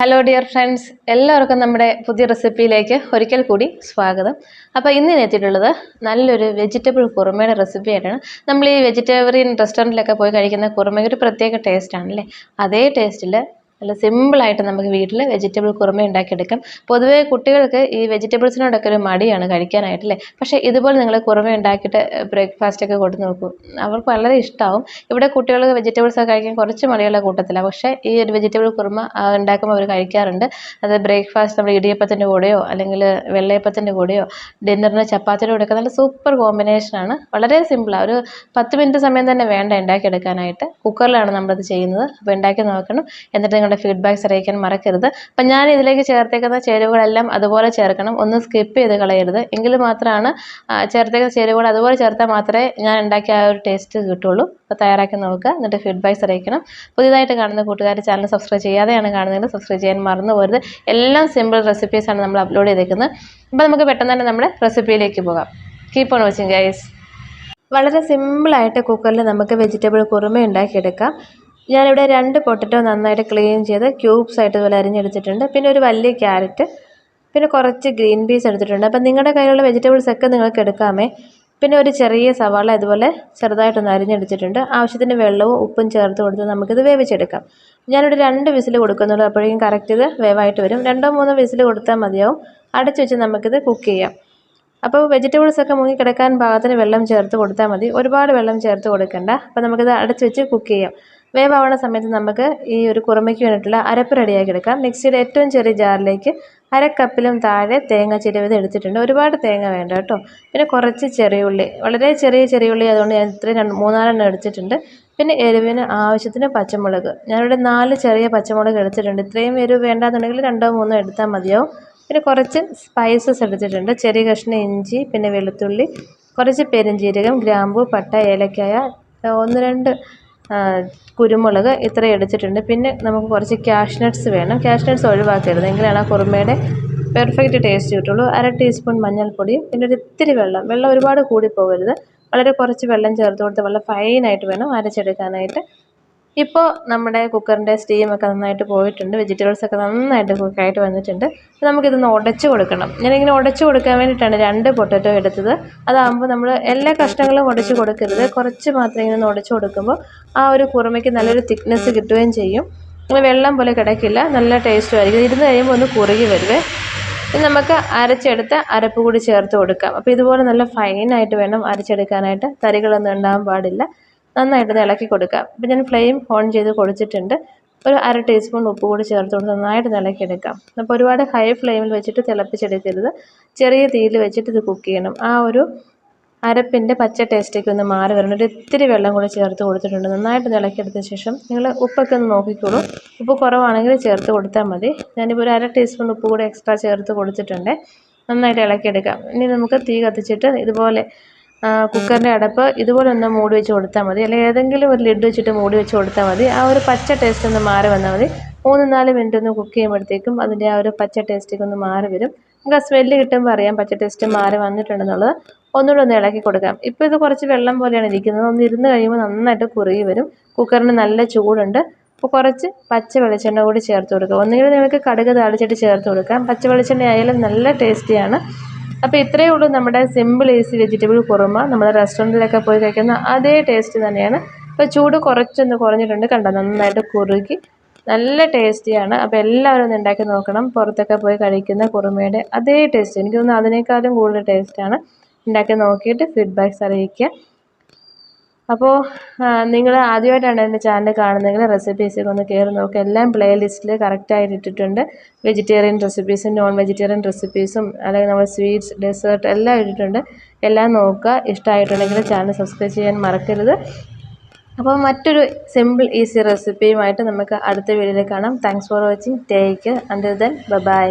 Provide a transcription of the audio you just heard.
Hello dear friends, എല്ലാവർക്കും നമ്മുടെ പുതിയ റെസിപ്പിയിലേക്ക് ഒരിക്കൽ കൂടി സ്വാഗതം. അപ്പോൾ ഇന്ന് ഞാൻ എത്തിയിട്ടുള്ളത് നല്ലൊരു വെജിറ്റബിൾ കുറുമയുടെ റെസിപ്പി ആയിട്ടാണ്. നമ്മൾ ഈ വെജിറ്റേറിയൻ റെസ്റ്റോറൻറ്റിലൊക്കെ പോയി കഴിക്കുന്ന കുറുമയ്ക്ക് ഒരു പ്രത്യേക ടേസ്റ്റ് ആണല്ലേ. അതേ ടേസ്റ്റിൽ നല്ല സിമ്പിളായിട്ട് നമുക്ക് വീട്ടിൽ വെജിറ്റബിൾ കുറുമ ഉണ്ടാക്കിയെടുക്കാം. പൊതുവേ കുട്ടികൾക്ക് ഈ വെജിറ്റബിൾസിനോടൊക്കെ ഒരു മടിയാണ് കഴിക്കാനായിട്ടല്ലേ. പക്ഷേ ഇതുപോലെ നിങ്ങൾ കുറുമ ഉണ്ടാക്കിയിട്ട് ബ്രേക്ക്ഫാസ്റ്റൊക്കെ കൊടുത്ത് നോക്കൂ, അവർക്ക് വളരെ ഇഷ്ടമാവും. ഇവിടെ കുട്ടികൾ വെജിറ്റബിൾസ് ഒക്കെ കഴിക്കാൻ കുറച്ച് മടിയുള്ള കൂട്ടത്തിലാണ്. പക്ഷേ ഈ ഒരു വെജിറ്റബിൾ കുറുമ ഉണ്ടാക്കുമ്പോൾ അവർ കഴിക്കാറുണ്ട്. അത് ബ്രേക്ക്ഫാസ്റ്റ് നമ്മൾ ഇടിയപ്പത്തിൻ്റെ കൂടെയോ അല്ലെങ്കിൽ വെള്ളയപ്പത്തിൻ്റെ കൂടെയോ ഡിന്നറിന് ചപ്പാത്തിയുടെ കൂടെയൊക്കെ നല്ല സൂപ്പർ കോമ്പിനേഷനാണ്. വളരെ സിമ്പിളാണ്. ഒരു 10 മിനിറ്റ് സമയം തന്നെ വേണ്ട ഉണ്ടാക്കിയെടുക്കാനായിട്ട്. കുക്കറിലാണ് നമ്മളത് ചെയ്യുന്നത്. അപ്പോൾ ഉണ്ടാക്കി നോക്കണം. എന്നിട്ട് നിങ്ങളുടെ ഫീഡ്ബാക്ക്സ് അറിയിക്കാൻ മറക്കരുത്. അപ്പം ഞാൻ ഇതിലേക്ക് ചേർത്തേക്കുന്ന ചേരുവകളെല്ലാം അതുപോലെ ചേർക്കണം, ഒന്നും സ്കിപ്പ് ചെയ്ത് കളയരുത്. എങ്കിൽ മാത്രമാണ് ചേർത്തേക്കുന്ന ചേരുവകൾ അതുപോലെ ചേർത്താൽ മാത്രമേ ഞാൻ ഉണ്ടാക്കിയ ആ ഒരു ടേസ്റ്റ് കിട്ടുള്ളൂ. അപ്പോൾ തയ്യാറാക്കി നോക്കുക, എന്നിട്ട് ഫീഡ്ബാക്ക്സ് അറിയിക്കണം. പുതിയതായിട്ട് കാണുന്ന കൂട്ടുകാർ ചാനൽ സബ്സ്ക്രൈബ് ചെയ്യാതെയാണ് കാണുന്നതെങ്കിൽ സബ്സ്ക്രൈബ് ചെയ്യാൻ മറന്നു പോകരുത്. എല്ലാം സിമ്പിൾ റെസിപ്പീസാണ് നമ്മൾ അപ്ലോഡ് ചെയ്തേക്കുന്നത്. അപ്പോൾ നമുക്ക് പെട്ടെന്ന് തന്നെ നമ്മുടെ റെസിപ്പിയിലേക്ക് പോകാം. Keep on watching guys. വളരെ സിമ്പിളായിട്ട് കുക്കറിൽ നമുക്ക് വെജിറ്റബിൾ കുറുമ ഉണ്ടാക്കിയെടുക്കാം. ഞാനിവിടെ 2 പൊട്ടറ്റോ നന്നായിട്ട് ക്ലീൻ ചെയ്ത് ക്യൂബ്സ് ആയിട്ട് ഇതുപോലെ അരിഞ്ഞെടുത്തിട്ടുണ്ട്. പിന്നെ ഒരു വലിയ ക്യാരറ്റ്, പിന്നെ കുറച്ച് ഗ്രീൻ പീസ് എടുത്തിട്ടുണ്ട്. അപ്പം നിങ്ങളുടെ കയ്യിലുള്ള വെജിറ്റബിൾസ് ഒക്കെ നിങ്ങൾക്ക് എടുക്കാമേ. പിന്നെ ഒരു ചെറിയ സവാള ഇതുപോലെ ചെറുതായിട്ടൊന്ന് അരിഞ്ഞെടുത്തിട്ടുണ്ട്. ആവശ്യത്തിന് വെള്ളവും ഉപ്പും ചേർത്ത് കൊടുത്ത് നമുക്കിത് വേവിച്ചെടുക്കാം. ഞാനിവിടെ 2 വിസിൽ കൊടുക്കുന്നുള്ളൂ, അപ്പോഴേക്കും കറക്റ്റ് ഇത് വേവായിട്ട് വരും. 2-3 വിസിൽ കൊടുത്താൽ മതിയാവും. അടച്ചു വെച്ച് നമുക്കിത് കുക്ക് ചെയ്യാം. അപ്പോൾ വെജിറ്റബിൾസൊക്കെ മുങ്ങി കിടക്കാൻ പാകത്തിന് വെള്ളം ചേർത്ത് കൊടുത്താൽ മതി, ഒരുപാട് വെള്ളം ചേർത്ത് കൊടുക്കണ്ട. അപ്പോൾ നമുക്കിത് അടച്ചു വെച്ച് കുക്ക് ചെയ്യാം. വേവാവുന്ന സമയത്ത് നമുക്ക് ഈ ഒരു കുറുമയ്ക്ക് വേണ്ടിയിട്ടുള്ള അരപ്പ് റെഡിയാക്കി എടുക്കാം. മിക്സിയുടെ ഏറ്റവും ചെറിയ ജാറിലേക്ക് 1/2 കപ്പിലും താഴെ തേങ്ങ ചിരവിത് എടുത്തിട്ടുണ്ട്. ഒരുപാട് തേങ്ങ വേണ്ട കേട്ടോ. പിന്നെ കുറച്ച് ചെറിയുള്ളി, വളരെ ചെറിയ ചെറിയുള്ളി, അതുകൊണ്ട് ഞാൻ ഇത്രയും 3-4 എടുത്തിട്ടുണ്ട്. പിന്നെ എരിവിന് ആവശ്യത്തിന് പച്ചമുളക്, ഞാനിവിടെ 4 ചെറിയ പച്ചമുളക് എടുത്തിട്ടുണ്ട്. ഇത്രയും എരിവ് വേണ്ടാന്നുണ്ടെങ്കിൽ 2-3 എടുത്താൽ മതിയാവും. പിന്നെ കുറച്ച് സ്പൈസസ് എടുത്തിട്ടുണ്ട്. ചെറിയ കഷ്ണം ഇഞ്ചി, പിന്നെ വെളുത്തുള്ളി, കുറച്ച് പെരുംജീരകം, ഗ്രാമ്പൂ, പട്ട, ഏലക്കായ, 1-2 കുരുമുളക്, ഇത്രയും എടുത്തിട്ടുണ്ട്. പിന്നെ നമുക്ക് കുറച്ച് കാഷ്നട്ട്സ് വേണം. കാഷ്നട്ട്സ് ഒഴിവാക്കരുത്, എങ്കിലാണ് ആ കുറുമയുടെ പെർഫെക്റ്റ് ടേസ്റ്റ് കിട്ടുള്ളൂ. 1/2 ടീസ്പൂൺ മഞ്ഞൾപ്പൊടിയും പിന്നെ ഒരു ഇത്തിരി വെള്ളം ഒരുപാട് കൂടി പോകരുത്. വളരെ കുറച്ച് വെള്ളം ചേർത്ത് കൊടുത്ത് വളരെ ഫൈനായിട്ട് വേണം അരച്ചെടുക്കാനായിട്ട്. ഇപ്പോൾ നമ്മുടെ കുക്കറിൻ്റെ സ്റ്റീമൊക്കെ നന്നായിട്ട് പോയിട്ടുണ്ട്. വെജിറ്റബിൾസൊക്കെ നന്നായിട്ട് കുക്കായിട്ട് വന്നിട്ടുണ്ട്. നമുക്കിതൊന്ന് ഉടച്ച് കൊടുക്കണം. ഞാനിങ്ങനെ ഉടച്ച് കൊടുക്കാൻ വേണ്ടിയിട്ടാണ് 2 പൊട്ടറ്റോ എടുത്തത്. അതാകുമ്പോൾ നമ്മൾ എല്ലാ കഷ്ണങ്ങളും ഉടച്ച് കൊടുക്കരുത്, കുറച്ച് മാത്രം ഇങ്ങനെ ഒന്ന് ഉടച്ച് കൊടുക്കുമ്പോൾ ആ ഒരു കുറുമയ്ക്ക് നല്ലൊരു തിക്നെസ് കിട്ടുകയും ചെയ്യും. അങ്ങനെ വെള്ളം പോലെ കിടക്കില്ല, നല്ല ടേസ്റ്റും ആയിരിക്കും. ഇരുന്ന് കഴിയുമ്പോൾ ഒന്ന് കുറുകി വരുവേ. ഇനി നമുക്ക് അരച്ചെടുത്ത അരപ്പ് കൂടി ചേർത്ത് കൊടുക്കാം. അപ്പോൾ ഇതുപോലെ നല്ല ഫൈനായിട്ട് വേണം അരച്ചെടുക്കാനായിട്ട്, തരികളൊന്നും ഉണ്ടാകാൻ പാടില്ല. നന്നായിട്ട് ഇളക്കി കൊടുക്കാം. അപ്പോൾ ഞാൻ ഫ്ലെയിം ഓൺ ചെയ്ത് കൊടുത്തിട്ടുണ്ട്. ഒരു 1/2 ടീസ്പൂൺ ഉപ്പ് കൂടി ചേർത്ത് കൊടുത്ത് നന്നായിട്ട് ഇളക്കിയെടുക്കാം. അപ്പോൾ ഒരുപാട് ഹൈ ഫ്ലെയിമിൽ വെച്ചിട്ട് തിളപ്പിച്ചെടുക്കരുത്, ചെറിയ തീയിൽ വെച്ചിട്ട് ഇത് കുക്ക് ചെയ്യണം. ആ ഒരു അരപ്പിൻ്റെ പച്ച ടേസ്റ്റൊക്കെ ഒന്ന് മാറി വരണം. ഒരു ഇത്തിരി വെള്ളം കൂടി ചേർത്ത് കൊടുത്തിട്ടുണ്ട്. നന്നായിട്ട് ഇളക്കിയെടുത്ത ശേഷം നിങ്ങൾ ഉപ്പൊക്കെ ഒന്ന് നോക്കിക്കോളൂ. ഉപ്പ് കുറവാണെങ്കിൽ ചേർത്ത് കൊടുത്താൽ മതി. ഞാനിപ്പോൾ ഒരു 1/2 ടീസ്പൂൺ ഉപ്പ് കൂടി എക്സ്ട്രാ ചേർത്ത് കൊടുത്തിട്ടുണ്ട്. നന്നായിട്ട് ഇളക്കിയെടുക്കാം. ഇനി നമുക്ക് തീ കത്തിച്ചിട്ട് ഇതുപോലെ കുക്കറിൻ്റെ അടപ്പ് ഇതുപോലെ ഒന്ന് മൂടി വെച്ച് കൊടുത്താൽ മതി, അല്ലെങ്കിൽ ഏതെങ്കിലും ഒരു ലിഡ് വെച്ചിട്ട് മൂടി വെച്ച് കൊടുത്താൽ മതി. ആ ഒരു പച്ച ടേസ്റ്റ് ഒന്ന് മാറി വന്നാൽ മതി. 3-4 മിനിറ്റ് ഒന്ന് കുക്ക് ചെയ്യുമ്പോഴത്തേക്കും അതിൻ്റെ ആ ഒരു പച്ച ടേസ്റ്റൊക്കെ ഒന്ന് മാറി വരും. നമുക്ക് ആ സ്മെല്ല് കിട്ടുമ്പോൾ അറിയാം പച്ച ടേസ്റ്റ് മാറി വന്നിട്ടുണ്ടെന്നുള്ളത്. ഒന്നുകൂടെ ഒന്ന് ഇളക്കി കൊടുക്കാം. ഇപ്പോൾ ഇത് കുറച്ച് വെള്ളം പോലെയാണ് ഇരിക്കുന്നത്. ഒന്ന് ഇരുന്ന് കഴിയുമ്പോൾ നന്നായിട്ട് കുറുകി വരും. കുക്കറിന് നല്ല ചൂടുണ്ട്. അപ്പോൾ കുറച്ച് പച്ച വെളിച്ചെണ്ണ കൂടി ചേർത്ത് കൊടുക്കുക. ഒന്നുകിൽ നിങ്ങൾക്ക് കടുക് താളിച്ചിട്ട് ചേർത്ത് കൊടുക്കാം. പച്ച വെളിച്ചെണ്ണ ആയാലും നല്ല ടേസ്റ്റിയാണ്. അപ്പോൾ ഇത്രയേ ഉള്ളൂ നമ്മുടെ സിമ്പിൾ ഈസി വെജിറ്റബിൾ കുറുമ. നമ്മൾ റെസ്റ്റോറൻറ്റിലൊക്കെ പോയി കഴിക്കുന്ന അതേ ടേസ്റ്റ് തന്നെയാണ്. അപ്പോൾ ചൂട് കുറച്ചൊന്ന് കുറഞ്ഞിട്ടുണ്ട്, കണ്ടോ, നന്നായിട്ട് കുറുകി നല്ല ടേസ്റ്റിയാണ്. അപ്പോൾ എല്ലാവരും ഒന്ന് ഉണ്ടാക്കി നോക്കണം. പുറത്തൊക്കെ പോയി കഴിക്കുന്ന കുറുമയുടെ അതേ ടേസ്റ്റ്, എനിക്ക് തോന്നുന്നു അതിനേക്കാളും കൂടുതൽ ടേസ്റ്റാണ്. ഉണ്ടാക്കി നോക്കിയിട്ട് ഫീഡ്ബാക്ക്സ് അറിയിക്കുക. അപ്പോൾ നിങ്ങൾ ആദ്യമായിട്ടാണ് എൻ്റെ ചാനൽ കാണുന്നതെങ്കിൽ റെസിപ്പീസൊക്കെ ഒന്ന് കയറി നോക്കുക. എല്ലാം പ്ലേലിസ്റ്റിൽ കറക്റ്റായിട്ട് ഇട്ടിട്ടുണ്ട്. വെജിറ്റേറിയൻ റെസിപ്പീസും നോൺ വെജിറ്റേറിയൻ റെസിപ്പീസും അല്ലെങ്കിൽ നമ്മൾ സ്വീറ്റ്സ്, ഡെസേർട്ട് എല്ലാം ഇട്ടിട്ടുണ്ട്. എല്ലാം നോക്കുക. ഇഷ്ടമായിട്ടുണ്ടെങ്കിൽ ചാനൽ സബ്സ്ക്രൈബ് ചെയ്യാൻ മറക്കരുത്. അപ്പോൾ മറ്റൊരു സിമ്പിൾ ഈസി റെസിപ്പിയുമായിട്ട് നമുക്ക് അടുത്ത വീഡിയോയിൽ കാണാം. Thanks for watching. Take care. Until then bye.